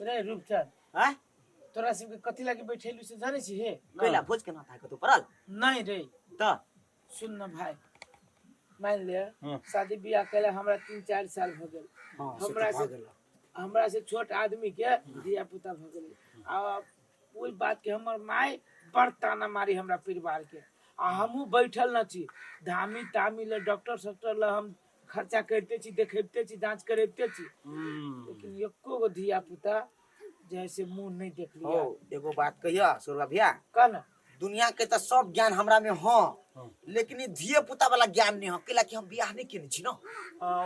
रे रूपचंद हैं तोरा सबके कथी लागे बैठेलू से जाने छी हे कैला भोज केना था तो परल नहीं रे त सुन न भाई मान ले हाँ। शादी ब्याह कैले हमरा 3-4 साल हो गेल हमरा से छोट आदमी के धिया पुता भ गेल आ ओई बात के हमर माई बड़ ताना मारी हमरा परिवार के आ हमहू बैठल न छी धामी तामी ले डॉक्टर सॉक्टर ले हम खर्चा करते छी देखेबते छी जांच करेबते छी लेकिन एको गो धिया पुता जैसे मुंह नहीं देख ओ लिया एगो बात कहिया सुरवा भैया कन दुनिया के त सब ज्ञान हमरा में हो लेकिन ये धिए पुता वाला ज्ञान नहीं हो कैला कि हम बियाह नहीं केने छी न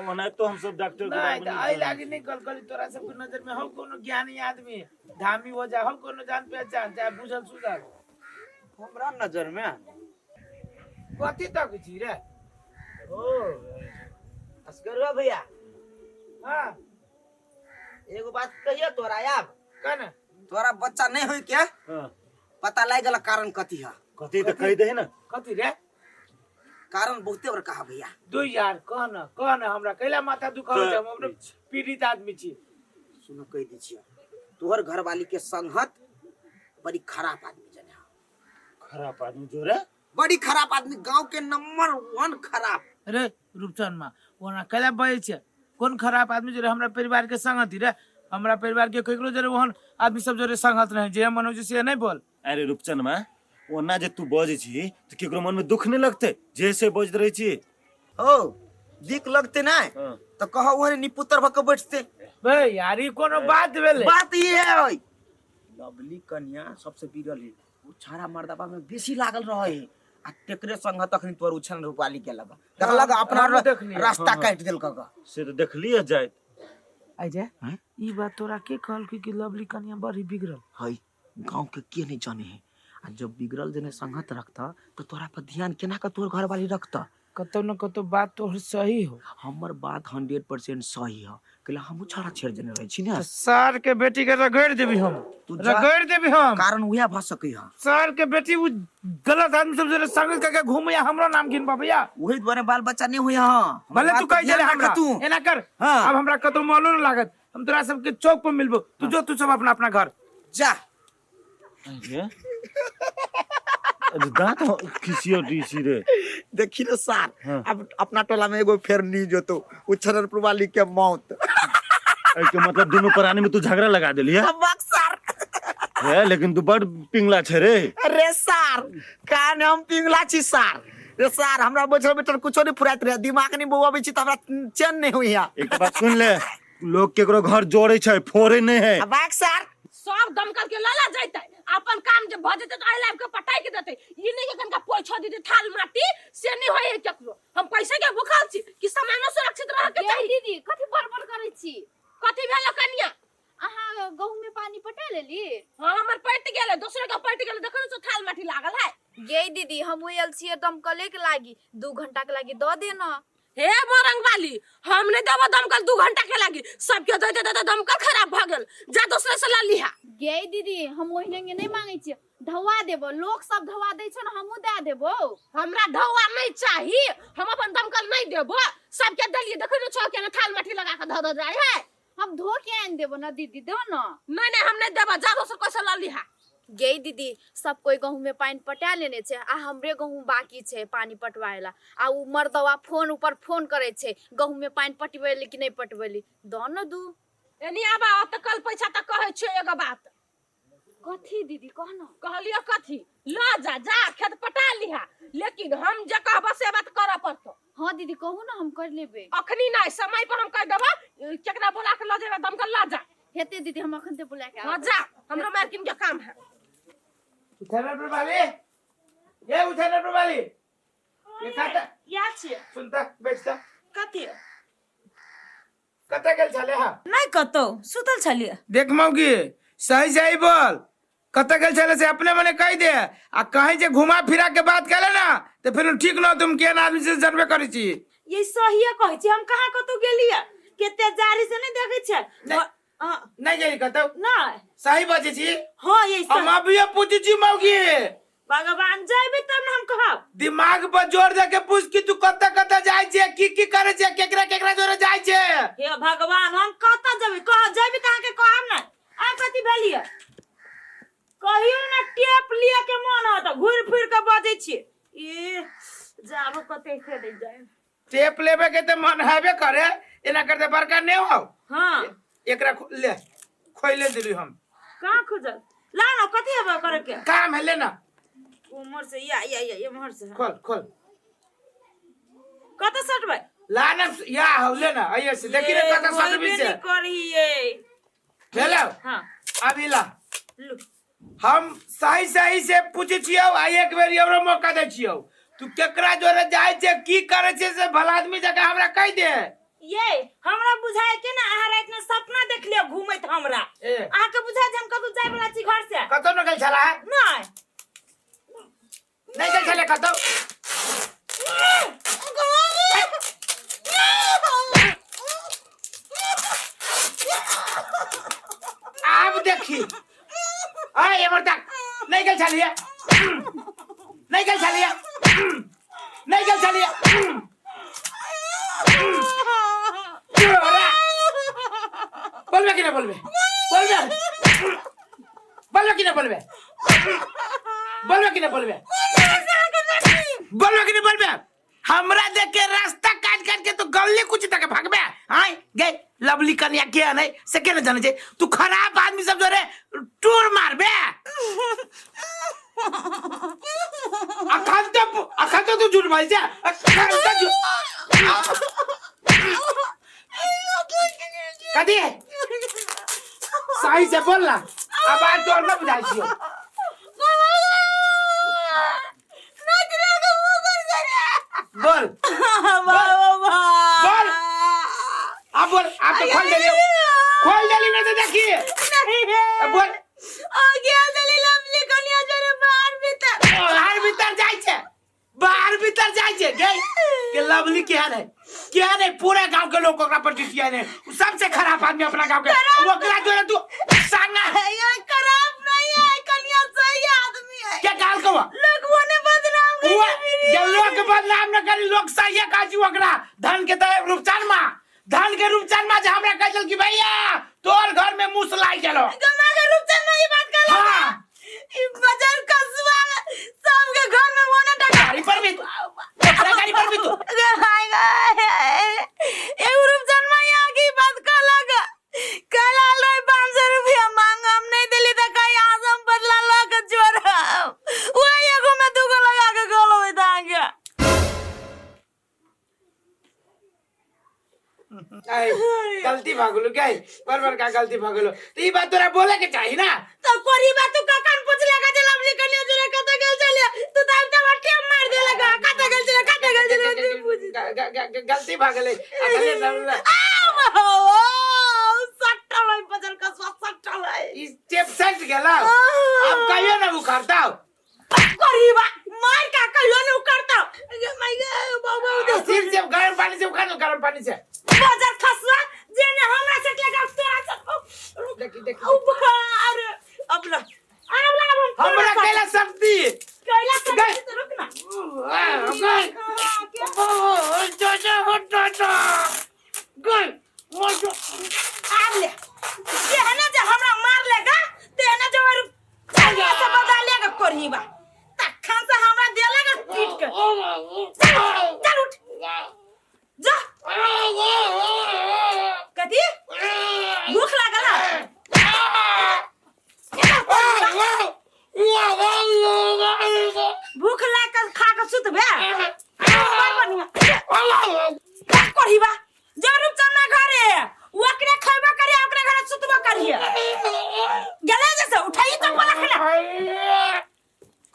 ओना तो हम सब डॉक्टर नहीं त आई लागी नहीं कल तोरा सब के नजर में हम कोनो ज्ञानी आदमी धामी हो जा हम कोनो जान पहचान चाहे बुझल सुझल हमरा नजर में कथी तक छी रे ओ अस्करवा भैया हां एगो बात कहिया तोरा याब कन तोरा बच्चा नहीं होई के हां पता लग गला कारण कथी है कथी त कह दे ना कथी रे कारण बहुते बड़ कहा भैया दो यार कहन हमरा कैला माथा दुखाव छै हम अपने पीड़ित आदमी छी सुनो कह दी छियै तोहर घरवाली के संगत बड़ी खराब आदमी जने खराब आदमी जो रे बड़ी खराब आदमी गांव के नंबर 1 खराब रे रूपचंद मा ओना कैला बय छै कोन खराब आदमी जे हमरा परिवार के संगत रे हमरा परिवार के केकरो जरे ओहन आदमी सब जरे संगत रहे जे मनोज से नहीं बोल अरे रूपचंद मा ओना जे तू बजे छी तो केकरो मन में दुख नहीं लगते जैसे बज रही छी ओ दिक लगते ना हां तो कहो ओहने निपुत्र भक बैठते बे यार ई कोनो बात भेले बात ये है लवली कन्या सबसे बिरल है वो छाड़ा मर्दबा में बेसी लागल रहे आ तेकरे संग तखनी तोर उछन रूपाली के लगा देखलक अपना रास्ता काट देल का से तो देख लिया जाए आई जे ई बात तोरा के कहल कि लवली कन्या बड़ी बिगड़ल हई गांव के नहीं जाने है आ जब बिगड़ल जने संगत रखता तो तोरा पर ध्यान केना का तोर घर वाली रखता कतो न कतो बात तो सही हो हमर बात 100% सही है कला हम छाड़ा छेड़ जने रही छी ना सर के बेटी के रगड़ देबी हम रगड़ देबी हम कारण उहे भ सकै है सर के बेटी वो गलत आदमी सब जरे संग करके घूमया हमरा नाम गिन भैया वही द्वारे बाल बच्चा नहीं हुआ हां भले तू कह जरे हमरा तू एना कर हाँ। अब हमरा कतो मालूम न लागत हम तोरा सब के चौक पर मिलबो तू जो तू सब अपना अपना घर जा अरे दांत किसियो डीसी रे देखी ना सार हाँ। अब अपना टोला में एगो फेर नहीं जो तो उछरर प्रवाली के मौत के मतलब दोनों प्राणी में तू झगड़ा लगा देली है अब सार है लेकिन तू बड़ पिंगला छे रे अरे सार कान हम पिंगला छी सार रे सार हमरा बैठल बैठल कुछो नहीं फुरात रे दिमाग नहीं बोआबे छी त हमरा चैन नहीं होइया एक बात सुन ले लोग केकरो घर जोड़े छे फोड़े नहीं है अब सार सब दमकल के लाला जाते अपन काम जे भ जते तो आई लाइफ के पटाई के देते ई नहीं के कनका पोछो दीदी थाल माटी से नहीं होय केकरो हम पैसा के भूखल छी कि सामानो सुरक्षित रह के चाहिए दीदी कथि बड़बड़ करै छी कथि भेल कनिया अहाँ गहूं में पानी पटा लेली हां हमर पट गेल दूसरे का पट गेल देखो तो थाल माटी लागल है गे दीदी हम एलसी दमकले के लागी 2 घंटा के लागी द देना हे मोरंग वाली हम नहीं देबो दमकल 2 घंटा के लागी सबके दे दे दमकल खराब भ गेल जा दूसरे से ला लिहा गे दीदी हम ओहिने नहीं मांगे छी धवा देबो लोग सब धवा दै छ न हमहु दे देबो हमरा धवा नहीं चाहिए हम अपन दमकल नहीं देबो सबके दलिए देखो न छौ के थाल माटी लगा के ध जाय है हम धो के आन देबो न दीदी दो न नहीं हम नहीं देबो जा दूसरे को से ला लिहा गे दीदी सब कोई गहूं में पानी पटा लेने छे आ हमरे गहूं बाकी छे पानी पटवाएला आ उ मर्दवा फोन ऊपर फोन करे छे गहूं में पानी पटवेली कि नहीं पटवेली दो न दू एनी आबा त कल पैसा त कहे छे एगो बात कथी दीदी कहना कहलियो कथी ला जा खेत पटा लिहा लेकिन हम जे कहबो से बात करऽ पड़तो हां दीदी कहू न हम कर लेबे अखनी नहीं समय पर हम कह देबो केकरा बोला के ल जेबे दमकल ला जा हेते दीदी हम अखन ते बुला के हां जा हमरो मार्किन के काम है उठेने प्रभाली ये उठेने प्रभाली ये खाता या छियै सुनता बैठता कथी कते गेल छले हा नहीं कतो सुतल छलिए देख मौगी सही बोल कते गेल छले से अपने मने कह दे आ कहीं जे घुमा फिरा के बात करे ना तो फिर ठीक न तुम केन आदमी से जानबे करै छी ये सहिए कहै छी हम कहाँ कतो गेलिए केते जारी से नहीं देखे छै नहीं गेली कतो नहीं सही बजे छी हां ये हम अभी पूछी छी मौगी भगवान जाइबे तब न हम कहब दिमाग पर जोर दे के पूछ कि तू कते जाय छे की करे छे केकरा जोरे जाय छे हे भगवान हम कत जेबे कह जेबे त के कहब न आ लिया कहियो ना टेप लिया के मन हो तो घूर फिर के बजे छी ए जाबो कते खेले जाए टेप लेबे के त मन हेबे करे एना करते बड़का ने हो हां एकरा ले खोइले दिली हम कहां खोजल ला ना कथि हेबे करे के काम है लेना उमर से या उमर से खोल खोल कत सटबे लाना या हो लेना आइए से देखी रे कत सट भी से करिए ले लो हां अभी ला लू हम सही सही से पूछे छियो आ एक बेर एवरो मौका दे छियो तू केकरा जोरे जाय छे की करे छे से भला आदमी जगह हमरा कह दे ये हमरा बुझाय के ना आहा रात में सपना देख लियो घूमत हमरा आहा के बुझाय जे हम कतु जाय वाला छी घर से कतो न गल छला है नहीं गल छले कतो अब देखी आ ये मरता नहीं गल छलिए नहीं गल छलिए नहीं गल छलिए बोलबे कि ना बोलबे बोलबे कि ना बोलबे बोलबे कि ना बोलबे बोलबे कि ना बोलबे हमरा देख के रास्ता काट काट के तो गल्ली कुछ तक भागबे हां गए लवली कन्या के नहीं से के न जाने छे तू खराब आदमी सब जोरे टूर मारबे अखन तो तू झूठ बोल जा कदी सही से बोल ना अब आज तो न बुझाई छियो बोल बोल अब बोल आप तो खोल दली में तो देखिए अब बोल आ गया दली लवली कन्या जरे बाहर भीतर बाहर भीतर जाय छे गई के लवली क्या नहीं पूरे गांव के लोग ओकरा पर टिटिया ने सबसे खराब आदमी अपना गांव के ओकरा जो तू सांगा ये खराब नहीं है कन्या सही आदमी है क्या गाल को लोगों ने बदनाम हुआ कर जब लोग बदनाम न करी लोग सही काजी ओकरा धन के त रूपचान मा जे हमरा कहल कि भैया तोर घर में मूस लाई गेलो गमा के रूपचान में ये बात कर हां ई बाजार कसवा सब के घर में वो ना गाड़ी पर भी तू ए रूपचान में आगे बात कर लगा कल आलो 500 रुपया मांग हम नहीं दिली त कई आजम बदला लग जोरा वो एगो में दुगो लगा के गोलो दांगे गलती भागलो क्या बार का गलती भागलो तो ये बात तोरा बोले के चाहिए ना तो कोरी बात तू का कान पूछ लेगा जे लवली कन्या जोरे कत गेल चले तू दाल टमाटर मार दे लगा कत गेल चले गलती भागले अगले नवला सट्टा लाई बजल का सट्टा लाई इस टेप सेट गेला अब कहियो ना उखाड़ता कोरी बात मार का कहियो ना उखाड़ता बाबा सिर से गर्म पानी से उखाड़ गर्म पानी से बाजार खसवा जेने हमरा से लगा तोरा से देखी अरे अब ला हमरा कैला शक्ति कैला से रुक ना आले ये है ना जो हमरा मार लेगा ते है ना जो कन्या से बदला लेगा कोरीबा तखन से हमरा दे लेगा पीट के चल उठ जा कथी भूख लागल भूख लागल खा के सुतबे कोरीबा जरूर चना घरे ओकरे खैबा करे ओकरे घरे सुतबा करिए गले जैसे उठाई तो बोला खला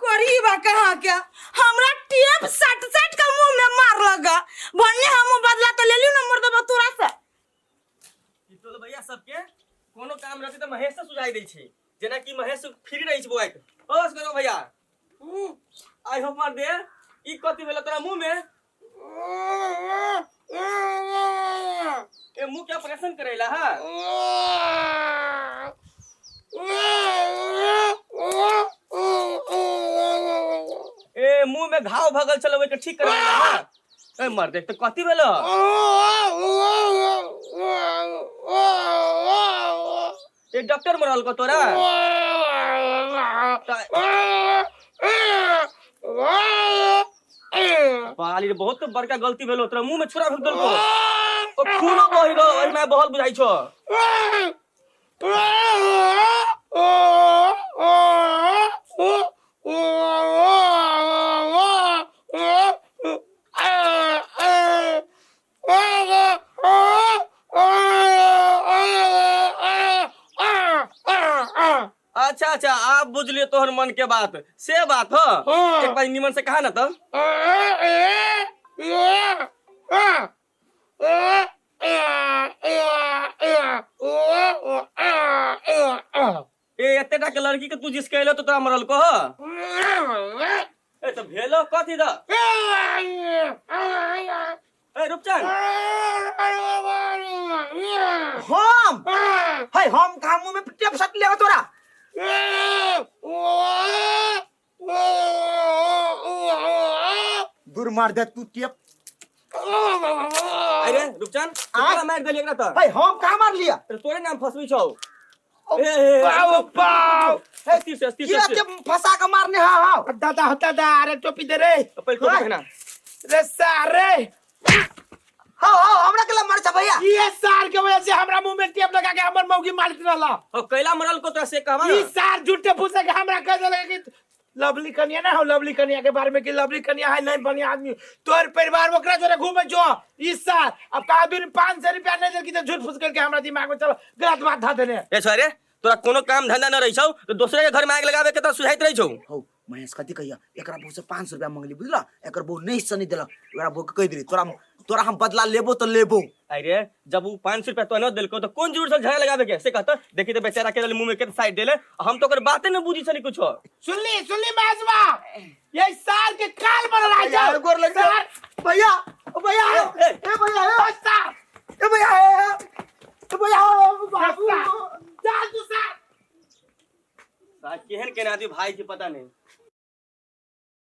कोरीबा कहां क्या हमरा टेप सट का मुंह में मार लगा भन्ने हम बदला तो ले लियो ना मुर्दा तोरा से तो भैया सबके कोनो काम रहते त महेश से सुझाई दै छै जेना कि महेश फ्री रहै छै बुआई बस करो भैया आई हो मार दे ई कथि भेल तोरा मुंह में ए मुंह के ऑपरेशन करेला हां ए मुंह में घाव भगल चलो के ठीक करेला हां ए मर देख तो कथि भेल एक डॉक्टर मरल को तोरा पाली रे बहुत बड़का गलती भेलो तोरा मुंह में छुरा फेंक देलको ओ खूनो बहि गो ओइ मैं बहुत बुझाई छो अच्छा अच्छा आप बुझ लिए तोहर मन के बात से बात हो एक बार निमन से कहा ना तो ए एतेटा के लड़की के तू जिसके अइलो तो तोरा मरल को हो ए तो भेलो कथी द ए रुपचन हम कहाँ मुंह में टेप सट लेगा तोरा दूर मार दे तू टेप अरे रुपचन तोरा मार देली एकरा त भाई हम कहाँ मार लिया तोरे नाम फसवी छौ किया के फंसा के मारने हाँ दादा होता दा अरे टोपी दे रे पहले टोपी पहना रे सारे हमरा के मार छ भैया ये सार के वजह से हमरा मुंह में टेप लगा के हमर मौगी मारत रहला ओ कैला मरल को तोरा से कहवा ये सार झूठे पूछे के हमरा कह देले कि लवली कन्या ना हो लवली कन्या के बारे में कि लवली कन्या है नहीं बढ़िया आदमी तोर परिवार ओकरा जोरे घूमे जो इस साल अब का दिन 500 रुपया नहीं दे कि तो झूठ फूस करके हमरा दिमाग में चलो गलत बात धा देने ए छोरे तोरा कोनो काम धंधा न रही छौ तो दूसरे के घर में आग लगावे के त सुझाइत रही छौ हो महेश कथी कहिया एकरा बहु से 500 रुपया मांगली बुझला एकर बहु नहीं सनी देला एकरा बहु के कह दिली तोरा हम बदला लेबो तो लेबो अरे जब वो 500 रुपया तो न देलको तो कौन जरूर से झगड़ा लगावे के से कहत देखी तो बेचारा के मुंह में के साइड देले हम तो ओकर बातें न बुझी छली कुछ सुनली मैजवा ये साल के काल बन रहा है यार गोर लग जा भैया भैया ए भैया बस्ता ए भैया बस्ता जा तू साल केहन केना आदमी भाई के पता नहीं